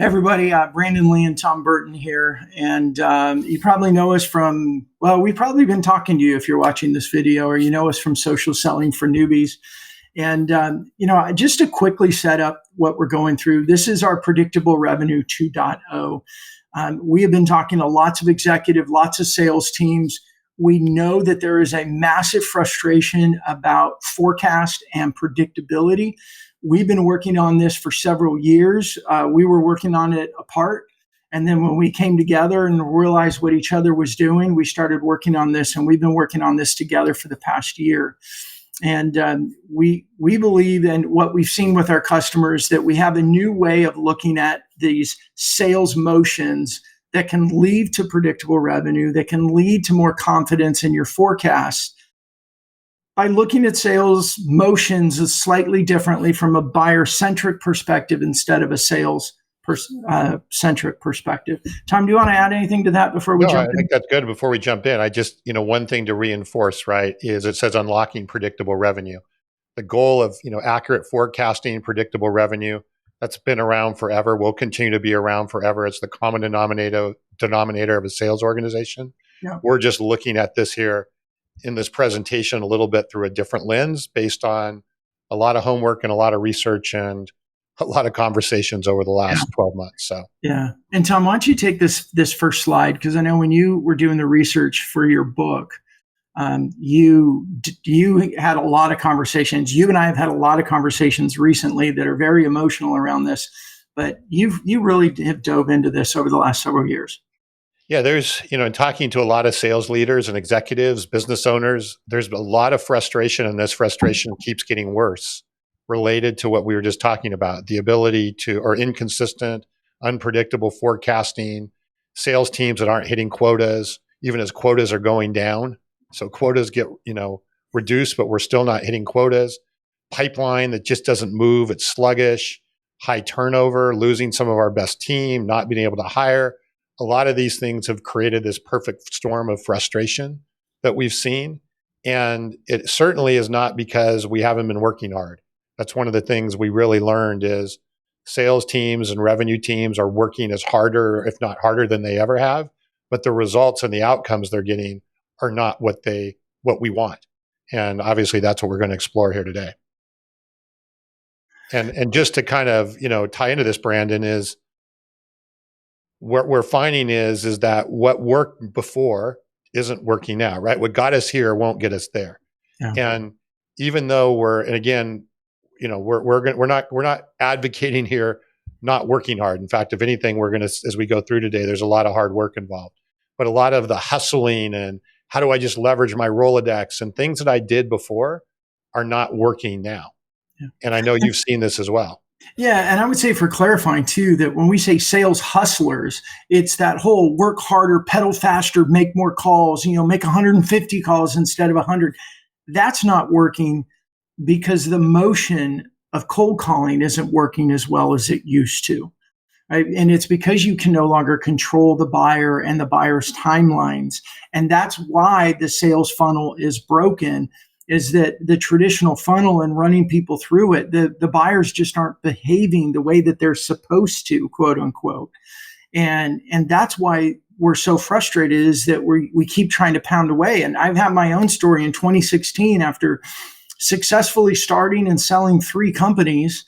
Everybody, Brandon Lee and Tom Burton here. And you probably know us from, well, we've probably been talking to you if you're watching this video, or you know us from Social Selling for Newbies. And, just to quickly set up what we're going through, this is our Predictable Revenue 2.0. We have been talking to lots of executive, lots of sales teams. We know that there is a massive frustration about forecast and predictability. We've been working on this for several years. We were working on it apart. And then when we came together and realized what each other was doing, we started working on this, and we've been working on this together for the past year. And we believe, and what we've seen with our customers, that we have a new way of looking at these sales motions that can lead to predictable revenue, that can lead to more confidence in your forecast, by looking at sales motions slightly differently from a buyer-centric perspective instead of a sales-centric perspective. Tom, do you want to add anything to that before we jump in? I think that's good. Before we jump in, I just, one thing to reinforce, right, is it says unlocking predictable revenue. The goal of, accurate forecasting, predictable revenue, that's been around forever, will continue to be around forever. It's the common denominator of a sales organization. Yeah. We're just looking at this here in this presentation a little bit through a different lens based on a lot of homework and a lot of research and a lot of conversations over the last 12 months. So, yeah. And Tom, why don't you take this first slide? Because I know when you were doing the research for your book, you had a lot of conversations. You and I have had a lot of conversations recently that are very emotional around this, but you really have dove into this over the last several years. Yeah, there's, in talking to a lot of sales leaders and executives, business owners, there's a lot of frustration, and this frustration keeps getting worse related to what we were just talking about, the ability to, or inconsistent, unpredictable forecasting, sales teams that aren't hitting quotas, even as quotas are going down. So quotas get, reduced, but we're still not hitting quotas. Pipeline that just doesn't move, it's sluggish, high turnover, losing some of our best team, not being able to hire. A lot of these things have created this perfect storm of frustration that we've seen. And it certainly is not because we haven't been working hard. That's one of the things we really learned is sales teams and revenue teams are working as harder, if not harder than they ever have. But the results and the outcomes they're getting are not what we want. And obviously that's what we're going to explore here today. And just to kind of, tie into this, Brandon, is what we're finding is that what worked before isn't working now, right? What got us here won't get us there. Yeah. And even though we're not advocating here not working hard. In fact, if anything, we're going to, as we go through today, there's a lot of hard work involved, but a lot of the hustling and how do I just leverage my Rolodex and things that I did before are not working now. Yeah. And I know you've seen this as well. Yeah. And I would say, for clarifying too, that when we say sales hustlers, it's that whole work harder, pedal faster, make more calls, make 150 calls instead of 100. That's not working because the motion of cold calling isn't working as well as it used to. Right? And it's because you can no longer control the buyer and the buyer's timelines. And that's why the sales funnel is broken, is that the traditional funnel and running people through it, the buyers just aren't behaving the way that they're supposed to, quote unquote. And that's why we're so frustrated, is that we keep trying to pound away. And I've had my own story in 2016. After successfully starting and selling 3 companies,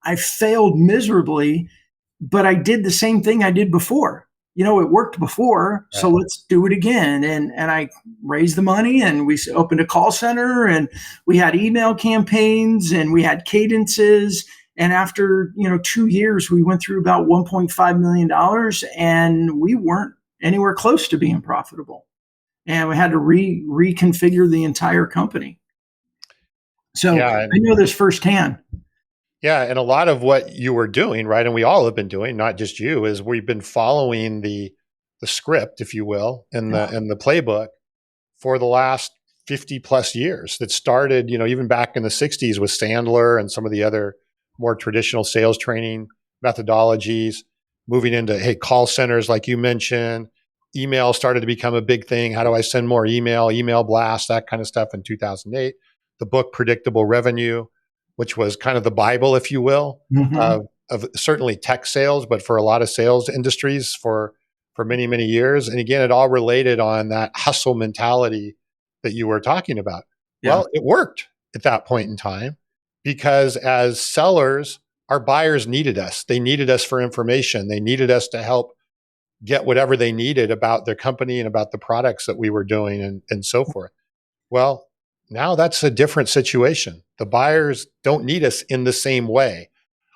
I failed miserably, but I did the same thing I did before. It worked before, so let's do it again. And I raised the money, and we opened a call center, and we had email campaigns, and we had cadences. And after 2 years, we went through about $1.5 million, and we weren't anywhere close to being profitable. And we had to reconfigure the entire company. So yeah, I know this firsthand. Yeah. And a lot of what you were doing, right, and we all have been doing, not just you, is we've been following the script, if you will, and the playbook for the last 50 plus years. That started, even back in the 60s with Sandler and some of the other more traditional sales training methodologies, moving into, call centers, like you mentioned. Email started to become a big thing. How do I send more email blast, that kind of stuff in 2008. The book Predictable Revenue, which was kind of the Bible, if you will, of of certainly tech sales, but for a lot of sales industries for many, many years. And again, it all related on that hustle mentality that you were talking about. Yeah. Well, it worked at that point in time because as sellers, our buyers needed us. They needed us for information. They needed us to help get whatever they needed about their company and about the products that we were doing and so forth. Well, now that's a different situation. The buyers don't need us in the same way.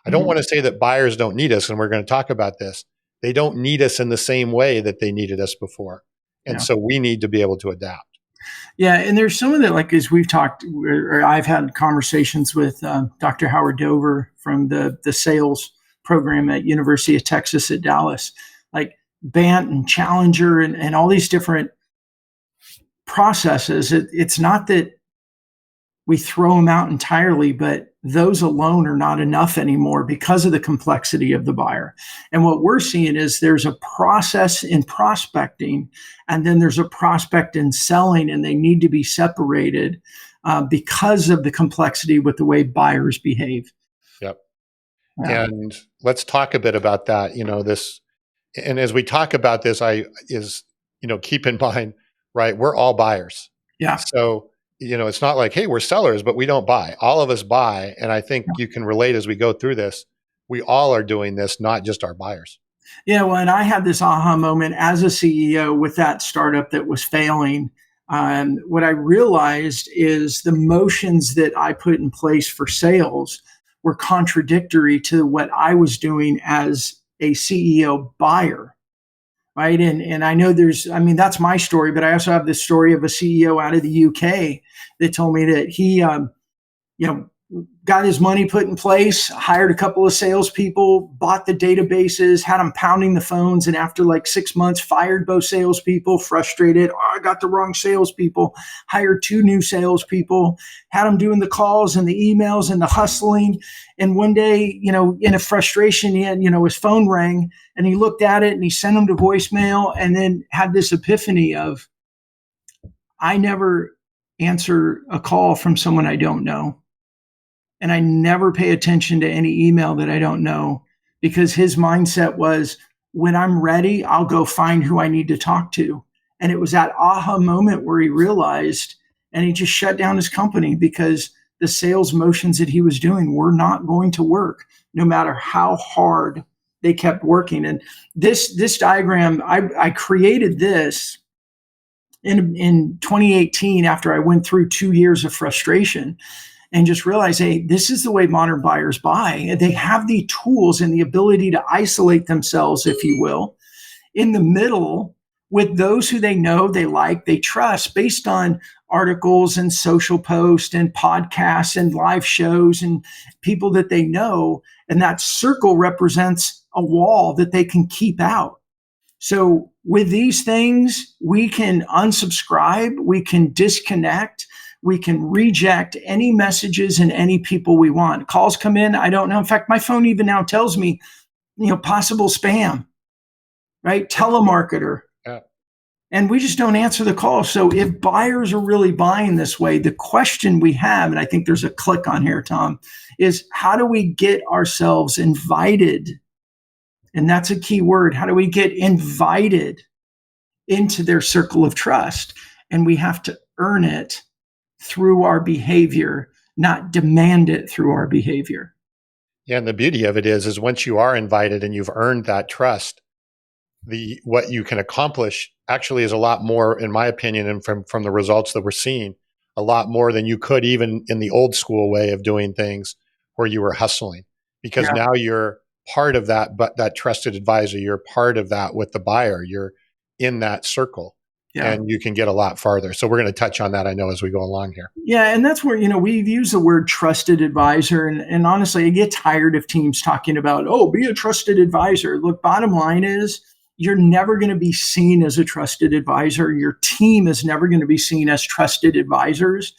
I don't want to say that buyers don't need us, and we're going to talk about this. They don't need us in the same way that they needed us before. And so we need to be able to adapt. Yeah, and there's some of that, like as we've talked, or I've had conversations with Dr. Howard Dover from the sales program at University of Texas at Dallas, like BANT and Challenger and all these different processes. It's not that we throw them out entirely, but those alone are not enough anymore because of the complexity of the buyer. And what we're seeing is there's a process in prospecting, and then there's a prospect in selling, and they need to be separated because of the complexity with the way buyers behave. Yep. Yeah. And let's talk a bit about that. And as we talk about this, keep in mind, right? We're all buyers. Yeah. So, it's not like, hey, we're sellers, but we don't buy. All of us buy. And I think you can relate as we go through this. We all are doing this, not just our buyers. Yeah. Well, and I had this aha moment as a CEO with that startup that was failing. What I realized is the motions that I put in place for sales were contradictory to what I was doing as a CEO buyer. Right. And I know that's my story, but I also have this story of a CEO out of the UK that told me that he, got his money put in place, hired a couple of salespeople, bought the databases, had them pounding the phones. And after like 6 months, fired both salespeople, frustrated. Oh, I got the wrong salespeople, hired 2 new salespeople, had them doing the calls and the emails and the hustling. And one day, in a frustration, he had, his phone rang and he looked at it and he sent them to voicemail and then had this epiphany of, I never answer a call from someone I don't know. And I never pay attention to any email that I don't know, because his mindset was, when I'm ready, I'll go find who I need to talk to. And it was that aha moment where he realized, and he just shut down his company because the sales motions that he was doing were not going to work, no matter how hard they kept working. And this diagram, I created this in 2018 after I went through 2 years of frustration. And just realize, hey, this is the way modern buyers buy. They have the tools and the ability to isolate themselves, if you will, in the middle with those who they know, they like, they trust, based on articles and social posts and podcasts and live shows and people that they know. And that circle represents a wall that they can keep out. So with these things, we can unsubscribe, we can disconnect, we can reject any messages and any people we want. Calls come in, I don't know. In fact, my phone even now tells me, possible spam, right? Telemarketer. Yeah. And we just don't answer the call. So if buyers are really buying this way, the question we have, and I think there's a click on here, Tom, is how do we get ourselves invited? And that's a key word. How do we get invited into their circle of trust? And we have to earn it through our behavior, not demand it through our behavior. Yeah, and the beauty of it is once you are invited and you've earned that trust, what you can accomplish actually is a lot more, in my opinion, and from the results that we're seeing, a lot more than you could even in the old school way of doing things where you were hustling. Because now you're part of that, but that trusted advisor, you're part of that with the buyer, you're in that circle. Yeah. And you can get a lot farther. So we're going to touch on that, I know, as we go along here. Yeah. And that's where, we've used the word trusted advisor. And honestly, I get tired of teams talking about, be a trusted advisor. Look, bottom line is you're never going to be seen as a trusted advisor. Your team is never going to be seen as trusted advisors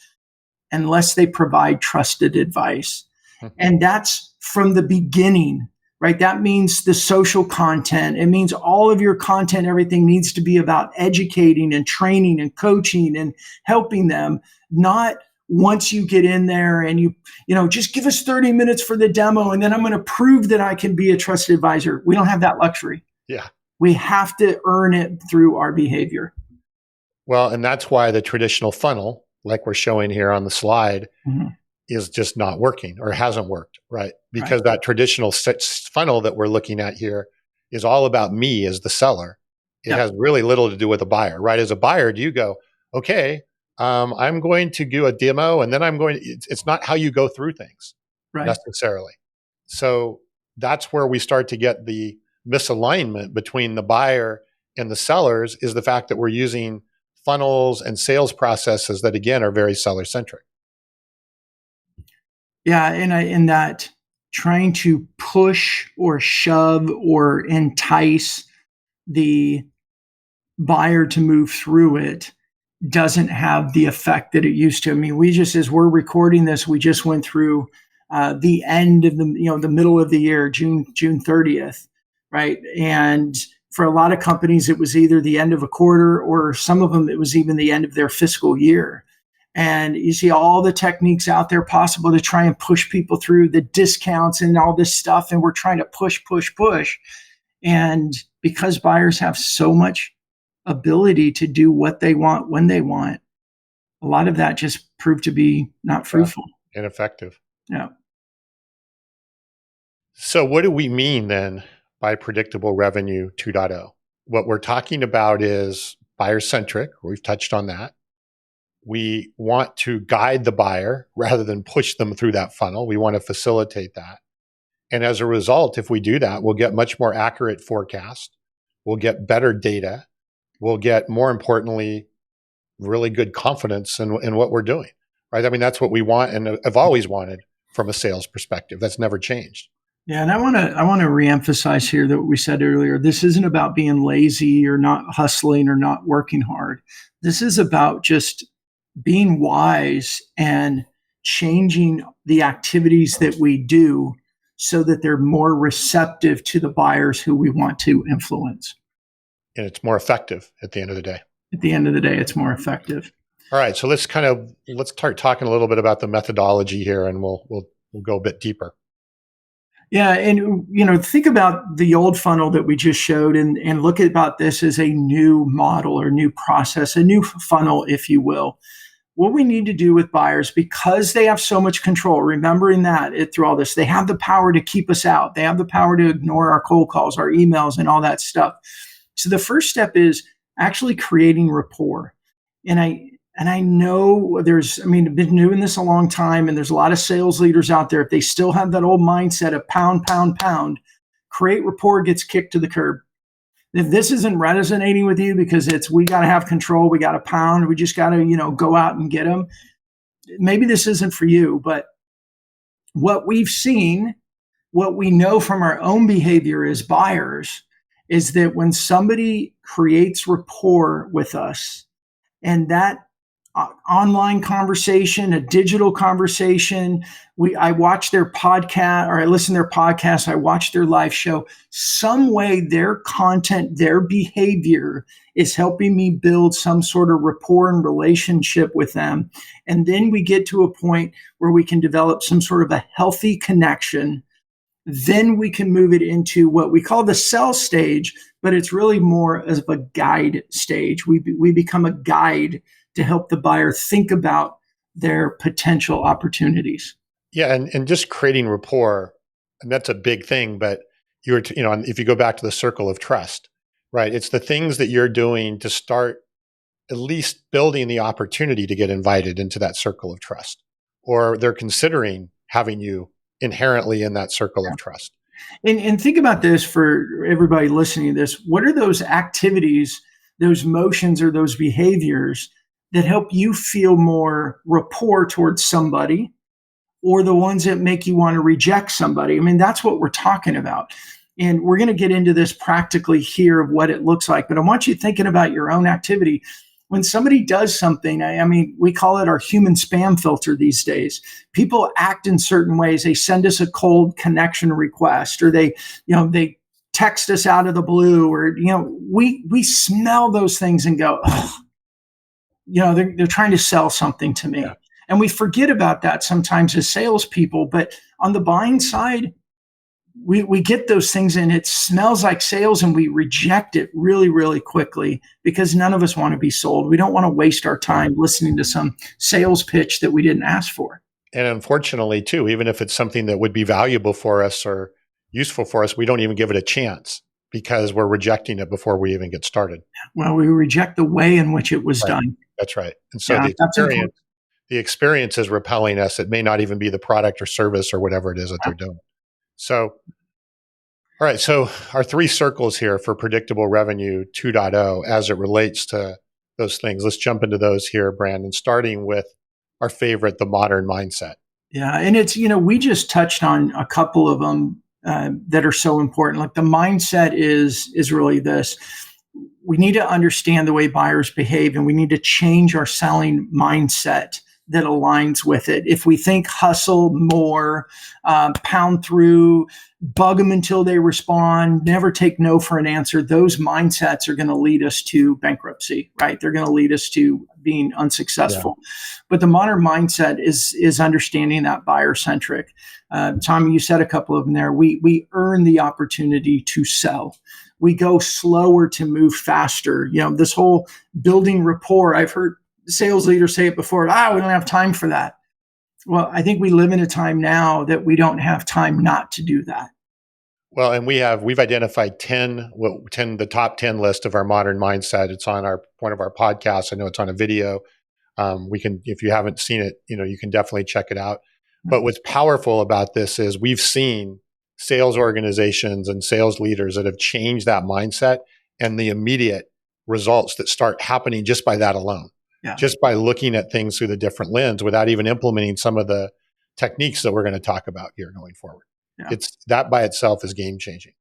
unless they provide trusted advice. Mm-hmm. And that's from the beginning. Right? That means the social content. It means all of your content, everything needs to be about educating and training and coaching and helping them, not once you get in there and just give us 30 minutes for the demo and then I'm going to prove that I can be a trusted advisor. We don't have that luxury. Yeah. We have to earn it through our behavior. Well, and that's why the traditional funnel, like we're showing here on the slide, is just not working or hasn't worked, right? Because that traditional funnel that we're looking at here is all about me as the seller. It has really little to do with a buyer, right? As a buyer, do you go, okay, I'm going to do a demo and then it's not how you go through things necessarily. So that's where we start to get the misalignment between the buyer and the sellers, is the fact that we're using funnels and sales processes that, again, are very seller centric. Yeah. And in that trying to push or shove or entice the buyer to move through it doesn't have the effect that it used to. I mean, as we're recording this, we just went through the end of the middle of the year, June 30th, right? And for a lot of companies, it was either the end of a quarter, or some of them, it was even the end of their fiscal year. And you see all the techniques out there possible to try and push people through, the discounts and all this stuff. And we're trying to push. And because buyers have so much ability to do what they want when they want, a lot of that just proved to be not fruitful. Ineffective. Yeah. So what do we mean then by predictable revenue 2.0? What we're talking about is buyer-centric. We've touched on that. We want to guide the buyer rather than push them through that funnel. We want to facilitate that. And as a result, if we do that, we'll get much more accurate forecast. We'll get better data. We'll get, more importantly, really good confidence in what we're doing, right? I mean, that's what we want and have always wanted from a sales perspective. That's never changed. Yeah, and I want to reemphasize here that what we said earlier. This isn't about being lazy or not hustling or not working hard. This is about just being wise and changing the activities that we do so that they're more receptive to the buyers who we want to influence. And it's more effective at the end of the day. At the end of the day, it's more effective. All right, so let's start talking a little bit about the methodology here, and we'll go a bit deeper. Yeah, and think about the old funnel that we just showed, and look about this as a new model or new process, a new funnel, if you will. What we need to do with buyers, because they have so much control, remembering that through all this, they have the power to keep us out. They have the power to ignore our cold calls, our emails, and all that stuff. So the first step is actually creating rapport. And I know I've been doing this a long time, and there's a lot of sales leaders out there. If they still have that old mindset of pound, create rapport gets kicked to the curb. If this isn't resonating with you because we got to have control, we got to pound, we just got to, go out and get them. Maybe this isn't for you, but what we've seen, what we know from our own behavior as buyers, is that when somebody creates rapport with us, and that online conversation, a digital conversation, I watch their podcast, or I listen to their podcast, I watch their live show, some way their content, their behavior is helping me build some sort of rapport and relationship with them. And then we get to a point where we can develop some sort of a healthy connection. Then we can move it into what we call the sell stage, but it's really more of a guide stage. We become a guide to help the buyer think about their potential opportunities. Yeah, and just creating rapport, and that's a big thing. But if you go back to the circle of trust, right? It's the things that you're doing to start at least building the opportunity to get invited into that circle of trust, or they're considering having you inherently in that circle of trust. And think about this for everybody listening to this. What are those activities, those motions, or those behaviors that help you feel more rapport towards somebody, or the ones that make you want to reject somebody? I mean, that's what we're talking about. And we're going to get into this practically here of what it looks like. But I want you thinking about your own activity. When somebody does something, we call it our human spam filter these days. People act in certain ways. They send us a cold connection request, or they text us out of the blue, or, we smell those things and go, oh, they're trying to sell something to me. Yeah. And we forget about that sometimes as salespeople. But on the buying side, we get those things and it smells like sales and we reject it really, really quickly because none of us want to be sold. We don't want to waste our time listening to some sales pitch that we didn't ask for. And unfortunately, too, even if it's something that would be valuable for us or useful for us, we don't even give it a chance because we're rejecting it before we even get started. Well, we reject the way in which it was done. That's right. And so the experience is repelling us. It may not even be the product or service or whatever it is that they're doing. So, all right. So our 3 circles here for predictable revenue 2.0 as it relates to those things. Let's jump into those here, Brandon, starting with our favorite, the modern mindset. Yeah. And it's, we just touched on a couple of them that are so important. Like the mindset is really this. We need to understand the way buyers behave and we need to change our selling mindset that aligns with it. If we think hustle more, pound through, bug them until they respond, never take no for an answer, those mindsets are going to lead us to bankruptcy, right? They're going to lead us to being unsuccessful. Yeah. But the modern mindset is understanding that buyer-centric. Tommy, you said a couple of them there. We earn the opportunity to sell. We go slower to move faster. This whole building rapport, I've heard sales leaders say it before, we don't have time for that. Well, I think we live in a time now that we don't have time not to do that. Well, and we've identified the top 10 list of our modern mindset. It's on one of our podcasts. I know it's on a video. If you haven't seen it, you can definitely check it out. But what's powerful about this is we've seen sales organizations and sales leaders that have changed that mindset and the immediate results that start happening just by that alone. Yeah. Just by looking at things through the different lens without even implementing some of the techniques that we're going to talk about here going forward. Yeah. It's that by itself is game changing.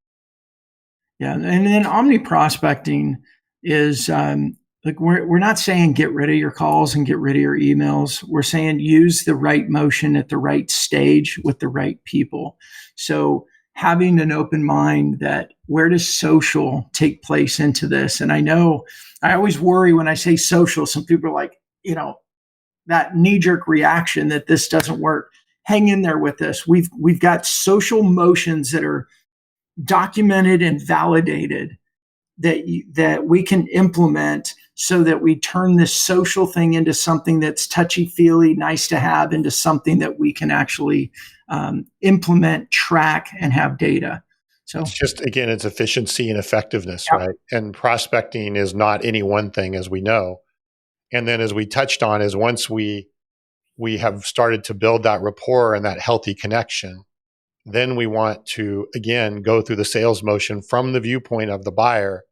Yeah. And then omni prospecting is like we're not saying get rid of your calls and get rid of your emails. We're saying use the right motion at the right stage with the right people. So having an open mind that where does social take place into this? And I know I always worry when I say social, some people are like, that knee-jerk reaction that this doesn't work. Hang in there with this. We've got social motions that are documented and validated that we can implement so that we turn this social thing into something that's touchy-feely, nice to have, into something that we can actually implement, track, and have data. So it's just, again, it's efficiency and effectiveness, right? And prospecting is not any one thing, as we know. And then as we touched on is once we have started to build that rapport and that healthy connection, then we want to, again, go through the sales motion from the viewpoint of the buyer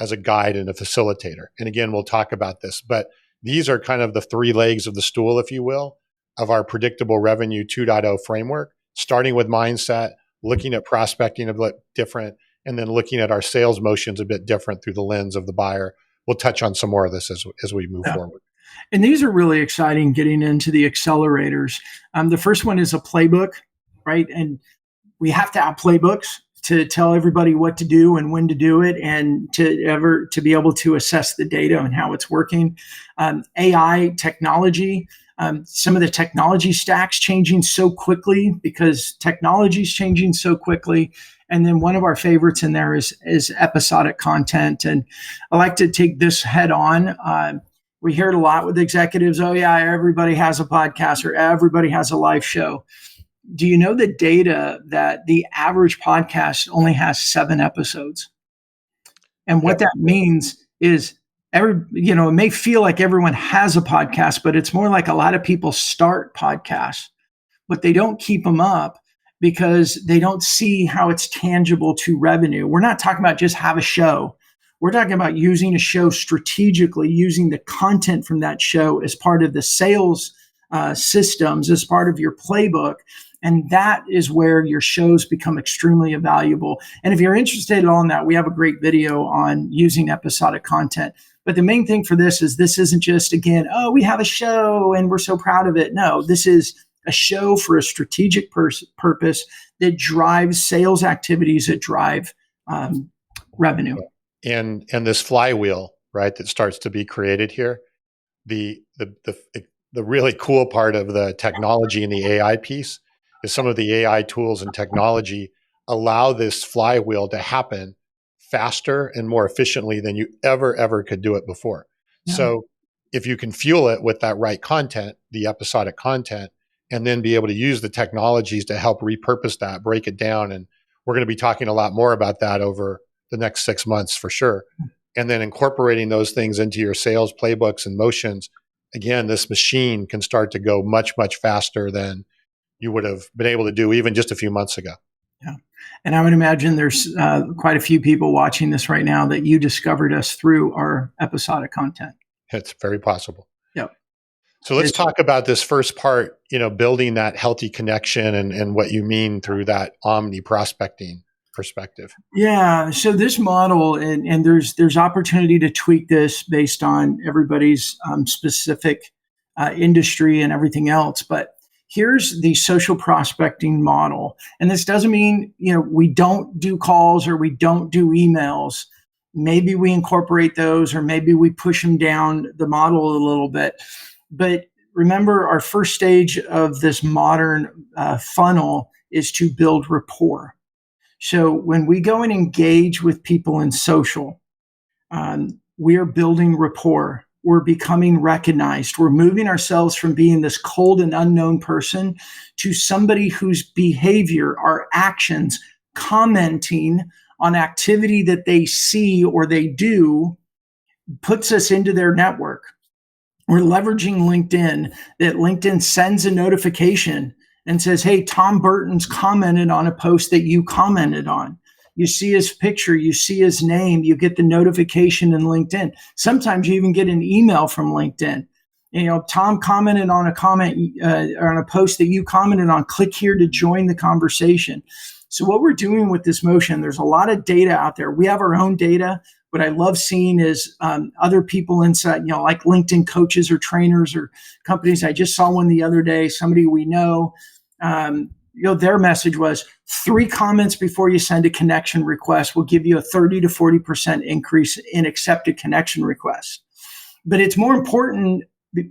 as a guide and a facilitator. And again, we'll talk about this, but these are kind of the 3 legs of the stool, if you will, of our predictable revenue 2.0 framework, starting with mindset, looking at prospecting a bit different, and then looking at our sales motions a bit different through the lens of the buyer. We'll touch on some more of this as we move forward. And these are really exciting, getting into the accelerators. The first one is a playbook, right? And we have to have playbooks to tell everybody what to do and when to do it, and to be able to assess the data and how it's working. AI technology. Some of the technology stacks changing so quickly because technology is changing so quickly. And then one of our favorites in there is episodic content. And I like to take this head on. We hear it a lot with executives. Oh yeah, everybody has a podcast or everybody has a live show. Do you know the data that the average podcast only has 7 episodes? And what that means is it may feel like everyone has a podcast, but it's more like a lot of people start podcasts, but they don't keep them up because they don't see how it's tangible to revenue. We're not talking about just have a show. We're talking about using a show strategically, using the content from that show as part of the sales systems, as part of your playbook. And that is where your shows become extremely valuable. And if you're interested at all in that, we have a great video on using episodic content. But the main thing for this isn't just, again, we have a show and we're so proud of it. No, this is a show for a strategic purpose that drives sales activities that drive revenue. And this flywheel, right, that starts to be created here, the the really cool part of the technology and the AI piece is some of the AI tools and technology allow this flywheel to happen faster and more efficiently than you ever could do it before. Yeah. So if you can fuel it with that right content, the episodic content, and then be able to use the technologies to help repurpose that, break it down. And we're going to be talking a lot more about that over the next 6 months for sure. And then incorporating those things into your sales playbooks and motions. Again, this machine can start to go much faster than you would have been able to do even just a few months ago. Yeah. And I would imagine there's quite a few people watching this right now that you discovered us through our episodic content. It's very possible. Yep. So let's talk about this first part, building that healthy connection and what you mean through that omni prospecting perspective. Yeah. So this model, and there's opportunity to tweak this based on everybody's specific industry and everything else. But here's the social prospecting model. And this doesn't mean, we don't do calls or we don't do emails. Maybe we incorporate those, or maybe we push them down the model a little bit. But remember, our first stage of this modern funnel is to build rapport. So when we go and engage with people in social, we are building rapport. We're becoming recognized. We're moving ourselves from being this cold and unknown person to somebody whose behavior, our actions, commenting on activity that they see or they do, puts us into their network. We're leveraging LinkedIn, that LinkedIn sends a notification and says, hey, Tom Burton's commented on a post that you commented on. You see his picture, you see his name, you get the notification in LinkedIn. Sometimes you even get an email from LinkedIn. Tom commented on a comment or on a post that you commented on. Click here to join the conversation. So what we're doing with this motion, there's a lot of data out there. We have our own data. What I love seeing is other people inside, like LinkedIn coaches or trainers or companies. I just saw one the other day, somebody we know, their message was 3 comments before you send a connection request will give you a 30 to 40% increase in accepted connection requests. But it's more important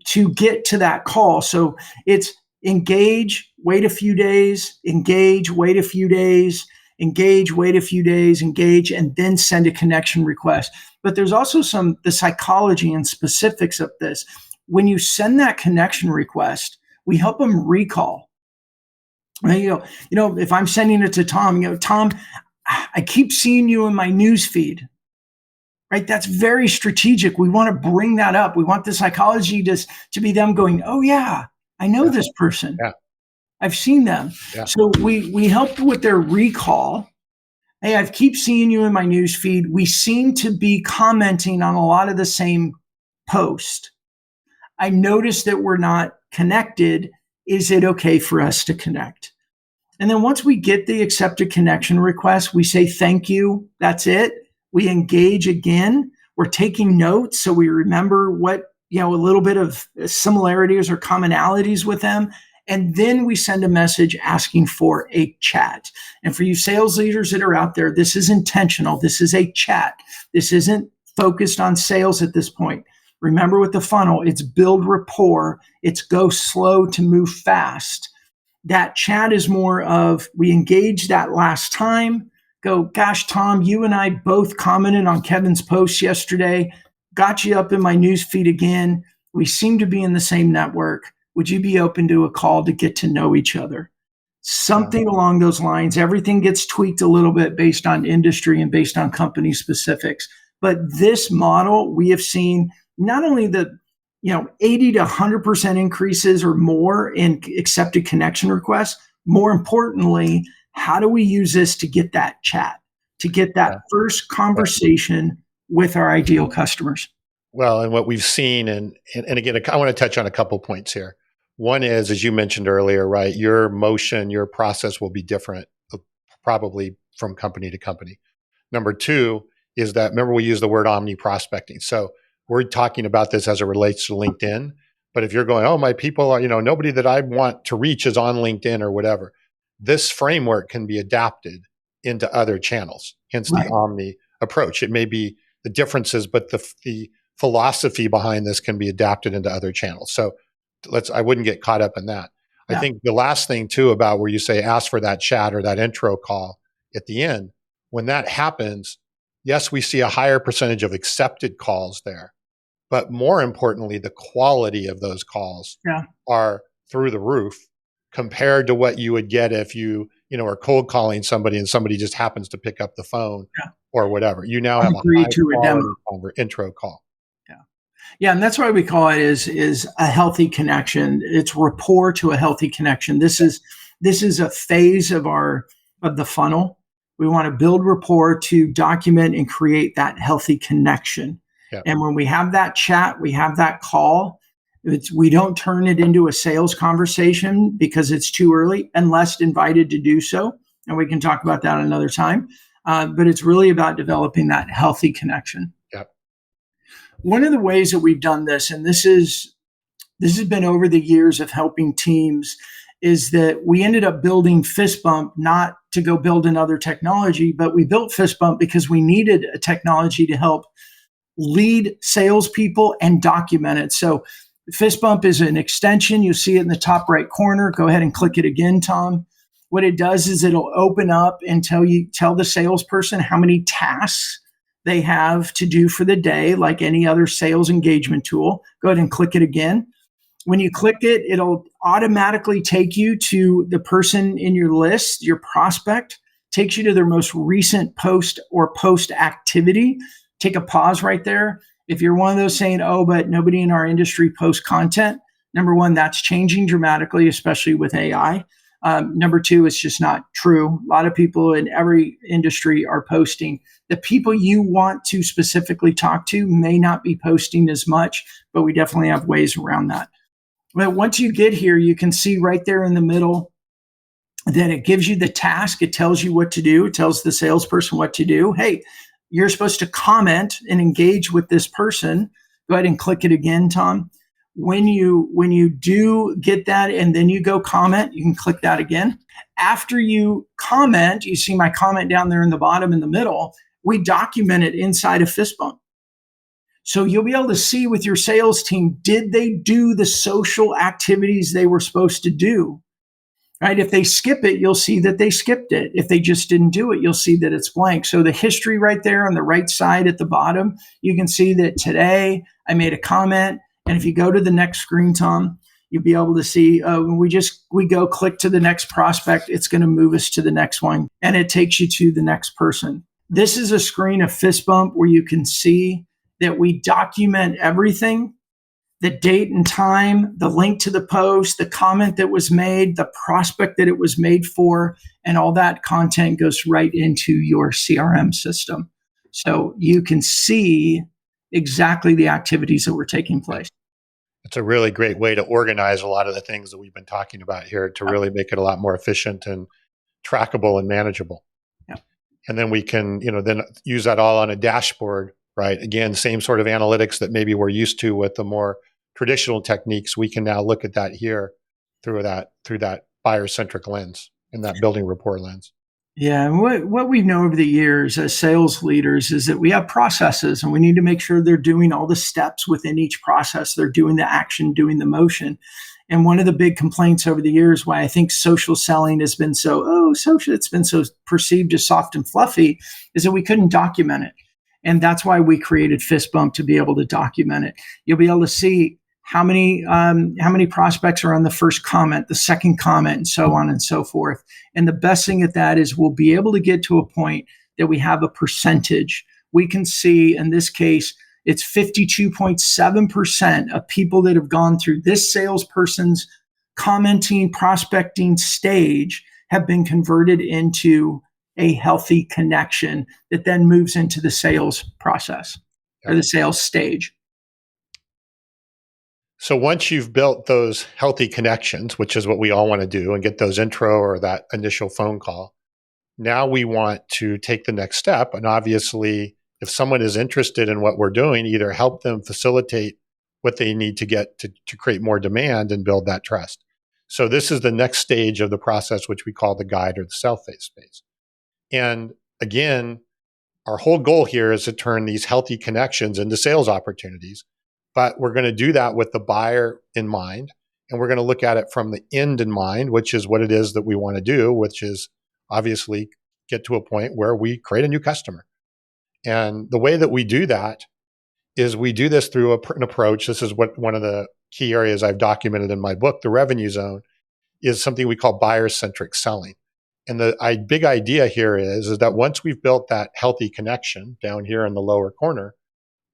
to get to that call. So it's engage, wait a few days, engage, wait a few days, engage, wait a few days, engage, and then send a connection request. But there's also the psychology and specifics of this. When you send that connection request, we help them recall. If I'm sending it to Tom, Tom, I keep seeing you in my news feed, right? That's very strategic. We want to bring that up. We want the psychology to be them going, oh yeah, I know this person. Yeah. I've seen them. Yeah. So we helped with their recall. Hey, I keep seeing you in my news feed. We seem to be commenting on a lot of the same post. I noticed that we're not connected. Is it okay for us to connect? And then once we get the accepted connection request, we say, thank you. That's it. We engage again. We're taking notes. So we remember what, a little bit of similarities or commonalities with them. And then we send a message asking for a chat. And for you sales leaders that are out there, this is intentional. This is a chat. This isn't focused on sales at this point. Remember with the funnel, it's build rapport. It's go slow to move fast. That chat is more of, we engaged that last time, go, gosh, Tom, you and I both commented on Kevin's post yesterday, got you up in my news feed again. We seem to be in the same network. Would you be open to a call to get to know each other? Something along those lines. Everything gets tweaked a little bit based on industry and based on company specifics. But this model, we have seen not only the 80 to 100% increases or more in accepted connection requests. More importantly, how do we use this to get that chat, to get that first conversation with our ideal customers? Well, and what we've seen, and again, I want to touch on a couple points here. One is, as you mentioned earlier, right, your motion, your process will be different probably from company to company. Number 2 is that, remember, we use the word omni prospecting. So we're talking about this as it relates to LinkedIn. But if you're going, oh, my people are, nobody that I want to reach is on LinkedIn or whatever, this framework can be adapted into other channels, hence the omni approach. It may be the differences, but the philosophy behind this can be adapted into other channels. So I wouldn't get caught up in that. I Yeah. think the last thing too about where you say ask for that chat or that intro call at the end, when that happens, yes, we see a higher percentage of accepted calls there, but more importantly, the quality of those calls Yeah. are through the roof compared to what you would get if you are cold calling somebody and somebody just happens to pick up the phone Yeah. or whatever. You now have a Agree high to a demo. quality intro call. Yeah. Yeah, and that's why we call it is a healthy connection. It's rapport to a healthy connection. This is a phase of the funnel. We want to build rapport to document and create that healthy connection. Yeah. And when we have that chat, we have that call. We don't turn it into a sales conversation because it's too early, unless invited to do so. And we can talk about that another time. But it's really about developing that healthy connection. Yeah. One of the ways that we've done this, and this has been over the years of helping teams, is that we ended up building Fistbump not to go build another technology, but we built Fistbump because we needed a technology to help lead salespeople and document it. So Fistbump is an extension. You see it in the top right corner. Go ahead and click it again, Tom. What it does is it'll open up and tell the salesperson how many tasks they have to do for the day, like any other sales engagement tool. Go ahead and click it again. When you click it, it'll automatically take you to the person in your list, your prospect, takes you to their most recent post or post activity. Take a pause right there. If you're one of those saying, oh, but nobody in our industry posts content, number one, that's changing dramatically, especially with AI. Number two, it's just not true. A lot of people in every industry are posting. The people you want to specifically talk to may not be posting as much, but we definitely have ways around that. But once you get here, you can see right there in the middle that it gives you the task. It tells you what to do. It tells the salesperson what to do. Hey, you're supposed to comment and engage with this person. Go ahead and click it again, Tom. When you do get that and then you go comment, you can click that again. After you comment, you see my comment down there in the bottom in the middle, we document it inside of Fistbump. So you'll be able to see with your sales team, did they do the social activities they were supposed to do? Right? If they skip it, you'll see that they skipped it. If they just didn't do it, you'll see that it's blank. So the history right there on the right side at the bottom, you can see that today I made a comment. And if you go to the next screen, Tom, you'll be able to see when we go click to the next prospect, it's going to move us to the next one. And it takes you to the next person. This is a screen of Fistbump where you can see that we document everything. The date and time, the link to the post, the comment that was made, the prospect that it was made for, and all that content goes right into your CRM system. So you can see exactly the activities that were taking place. It's a really great way to organize a lot of the things that we've been talking about here to really make it a lot more efficient and trackable and manageable. Yeah. And then we can, then use that all on a dashboard, right? Again, same sort of analytics that maybe we're used to with the more traditional techniques. We can now look at that here through that buyer-centric lens and that building rapport lens. Yeah, and what we've known over the years as sales leaders is that we have processes and we need to make sure they're doing all the steps within each process. They're doing the action, doing the motion. And one of the big complaints over the years why I think social selling has been it's been so perceived as soft and fluffy is that we couldn't document it. And that's why we created Fistbump to be able to document it. You'll be able to see how many prospects are on the first comment, the second comment, and so on and so forth. And the best thing at that is we'll be able to get to a point that we have a percentage. We can see in this case, it's 52.7% of people that have gone through this salesperson's commenting, prospecting stage have been converted into a healthy connection that then moves into the sales process or the sales stage. So once you've built those healthy connections, which is what we all want to do, and get those intro or that initial phone call, now we want to take the next step. And obviously, if someone is interested in what we're doing, either help them facilitate what they need to get to create more demand and build that trust. So this is the next stage of the process, which we call the guide or the sell phase. And again, our whole goal here is to turn these healthy connections into sales opportunities. But we're going to do that with the buyer in mind. And we're going to look at it from the end in mind, which is what it is that we want to do, which is obviously get to a point where we create a new customer. And the way that we do that is we do this through an approach. This is what one of the key areas I've documented in my book, The Revenue Zone, is something we call buyer-centric selling. And the big idea here is that once we've built that healthy connection down here in the lower corner,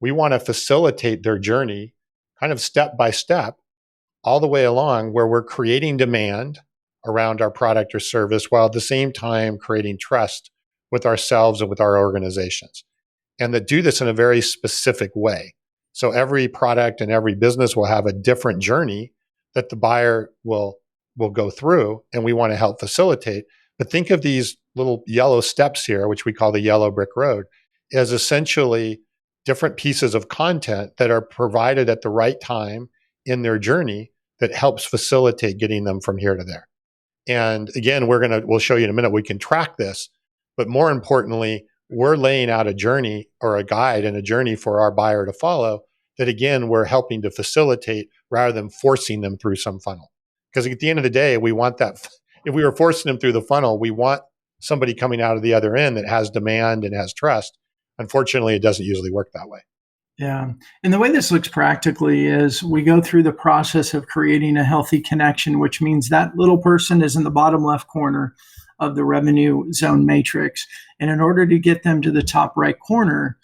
we want to facilitate their journey kind of step by step all the way along, where we're creating demand around our product or service while at the same time creating trust with ourselves and with our organizations. And that do this in a very specific way. So every product and every business will have a different journey that the buyer will go through, and we want to help facilitate. But think of these little yellow steps here, which we call the yellow brick road, as essentially different pieces of content that are provided at the right time in their journey that helps facilitate getting them from here to there. And again, we'll show you in a minute, we can track this, but more importantly, we're laying out a journey or a guide and a journey for our buyer to follow that, again, we're helping to facilitate rather than forcing them through some funnel. Because at the end of the day, we want that. If we were forcing them through the funnel, we want somebody coming out of the other end that has demand and has trust. Unfortunately, it doesn't usually work that way. Yeah. And the way this looks practically is we go through the process of creating a healthy connection, which means that little person is in the bottom left corner of the revenue zone matrix. And in order to get them to the top right corner,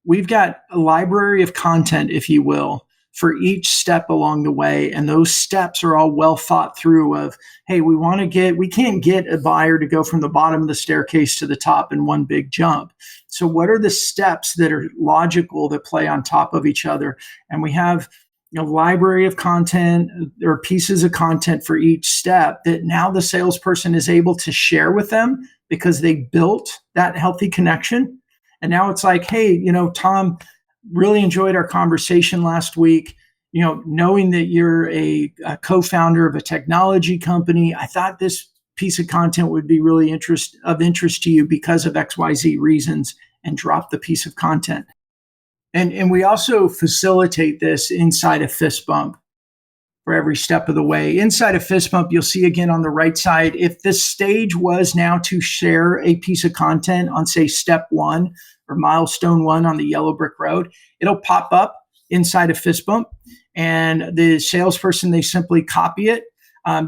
we've got a library of content, if you will, for each step along the way. And those steps are all well thought through of, hey, we can't get a buyer to go from the bottom of the staircase to the top in one big jump. So what are the steps that are logical that play on top of each other? And we have a library of content or pieces of content for each step that now the salesperson is able to share with them because they built that healthy connection. And now it's like, hey, Tom, really enjoyed our conversation last week. Knowing that you're a co-founder of a technology company, I thought this piece of content would be really of interest to you because of XYZ reasons, and drop the piece of content. And we also facilitate this inside a fist bump for every step of the way. Inside a fist bump, you'll see again on the right side, if this stage was now to share a piece of content on, say, step 1 or milestone 1 on the yellow brick road, it'll pop up inside a fist bump. And the salesperson, they simply copy it.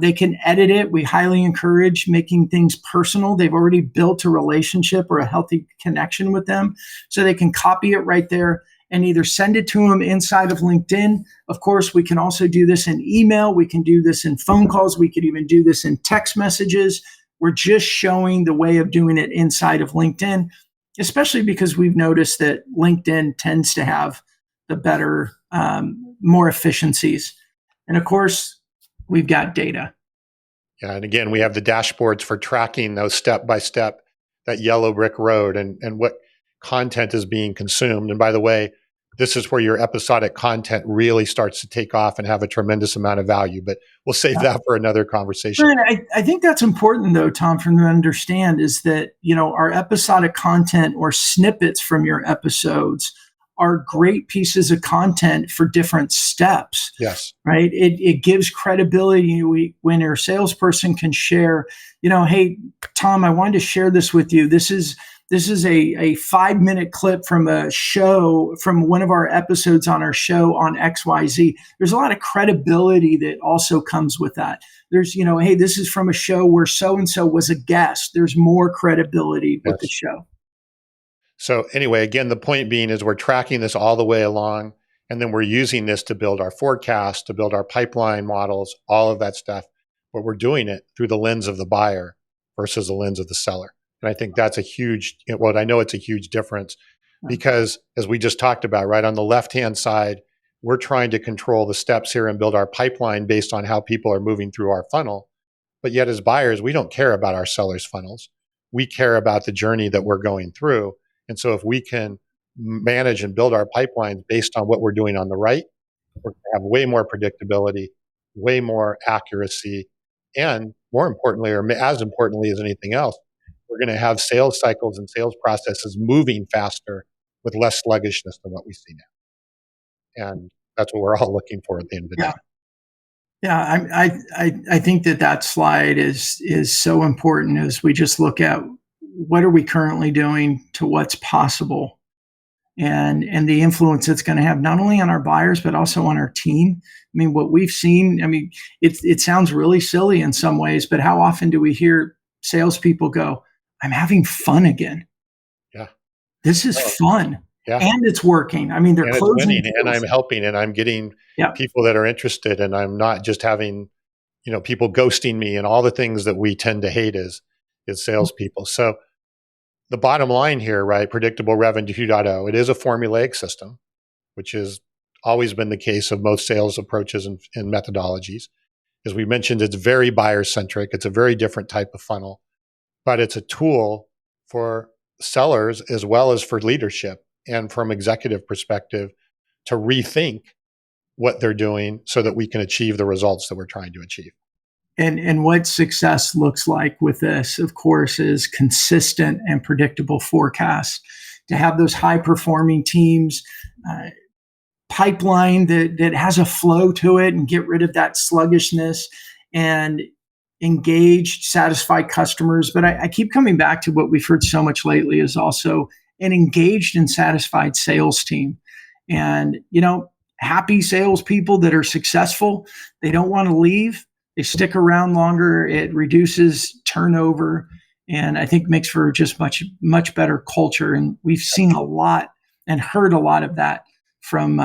They can edit it. We highly encourage making things personal. They've already built a relationship or a healthy connection with them. So they can copy it right there and either send it to them inside of LinkedIn. Of course, we can also do this in email. We can do this in phone calls. We could even do this in text messages. We're just showing the way of doing it inside of LinkedIn, especially because we've noticed that LinkedIn tends to have the better, more efficiencies. And of course, we've got data. Yeah, and again, we have the dashboards for tracking those step by step, that yellow brick road, and what content is being consumed. And by the way, this is where your episodic content really starts to take off and have a tremendous amount of value. But we'll save that for another conversation. I think that's important, though, Tom, for them to understand is that, our episodic content or snippets from your episodes are great pieces of content for different steps. Yes. Right. It gives credibility when your salesperson can share, hey, Tom, I wanted to share this with you. This is a 5-minute clip from a show, from one of our episodes on our show on XYZ. There's a lot of credibility that also comes with that. There's, hey, this is from a show where so-and-so was a guest. There's more credibility with the show. So anyway, again, the point being is we're tracking this all the way along, and then we're using this to build our forecast, to build our pipeline models, all of that stuff. But we're doing it through the lens of the buyer versus the lens of the seller. And I think that's I know it's a huge difference because, as we just talked about, right on the left-hand side, we're trying to control the steps here and build our pipeline based on how people are moving through our funnel. But yet as buyers, we don't care about our sellers' funnels. We care about the journey that we're going through. And so if we can manage and build our pipelines based on what we're doing on the right, we're going to have way more predictability, way more accuracy, and more importantly, or as importantly as anything else, we're going to have sales cycles and sales processes moving faster with less sluggishness than what we see now. And that's what we're all looking for at the end of the day. Yeah, I think that slide is so important as we just look at what are we currently doing to what's possible, and the influence it's going to have not only on our buyers but also on our team. I mean, what we've seen. I mean, it sounds really silly in some ways, but how often do we hear salespeople go, "I'm having fun again. Yeah. This is Oh, fun, yeah. and it's working." I mean, they're And it's closing winning and deals. I'm helping and I'm getting Yeah. people that are interested and I'm not just having, people ghosting me and all the things that we tend to hate as salespeople. So the bottom line here, right? Predictable revenue 2.0, it is a formulaic system, which has always been the case of most sales approaches and methodologies. As we mentioned, it's very buyer centric. It's a very different type of funnel, but it's a tool for sellers as well as for leadership and from executive perspective to rethink what they're doing so that we can achieve the results that we're trying to achieve. And what success looks like with this, of course, is consistent and predictable forecasts. To have those high performing teams, pipeline that has a flow to it, and get rid of that sluggishness, and engaged, satisfied customers. But I keep coming back to what we've heard so much lately is also an engaged and satisfied sales team. And, happy salespeople that are successful, they don't want to leave. They stick around longer. It reduces turnover, and I think makes for just much better culture. And we've seen a lot and heard a lot of that from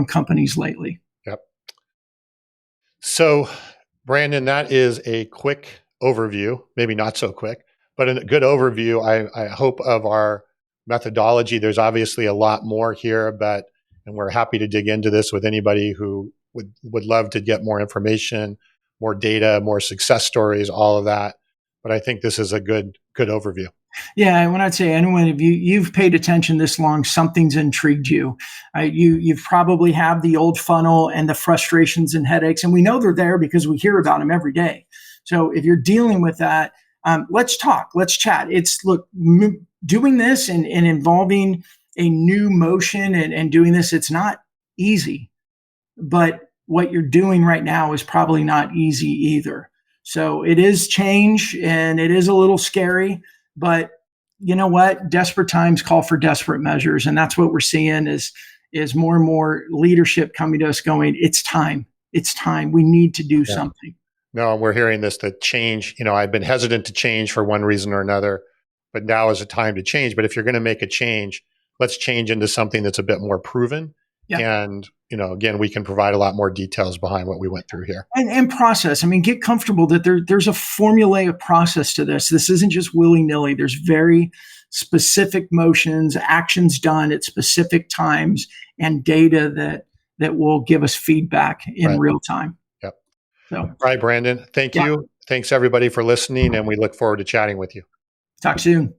companies lately. Yep. So, Brandon, that is a quick overview, maybe not so quick, but a good overview, I hope, of our methodology. There's obviously a lot more here, and we're happy to dig into this with anybody who would love to get more information, more data, more success stories, all of that. But I think this is a good overview. Yeah, and when I'd say anyone, if you've paid attention this long, something's intrigued you. You've probably have the old funnel and the frustrations and headaches, and we know they're there because we hear about them every day. So if you're dealing with that, let's talk, let's chat. Doing this and involving a new motion and doing this, it's not easy, but what you're doing right now is probably not easy either. So it is change and it is a little scary, but you know what? Desperate times call for desperate measures. And that's what we're seeing is more and more leadership coming to us going, it's time. It's time. We need to do something. No, we're hearing this, that change, I've been hesitant to change for one reason or another, but now is a time to change. But if you're going to make a change, let's change into something that's a bit more proven. Yeah. And, again, we can provide a lot more details behind what we went through here. And process. I mean, get comfortable that there's a formulaic process to this. This isn't just willy-nilly. There's very specific motions, actions done at specific times, and data that will give us feedback in real time. Yep. So, all right, Brandon. Thank you. Thanks, everybody, for listening, and we look forward to chatting with you. Talk soon.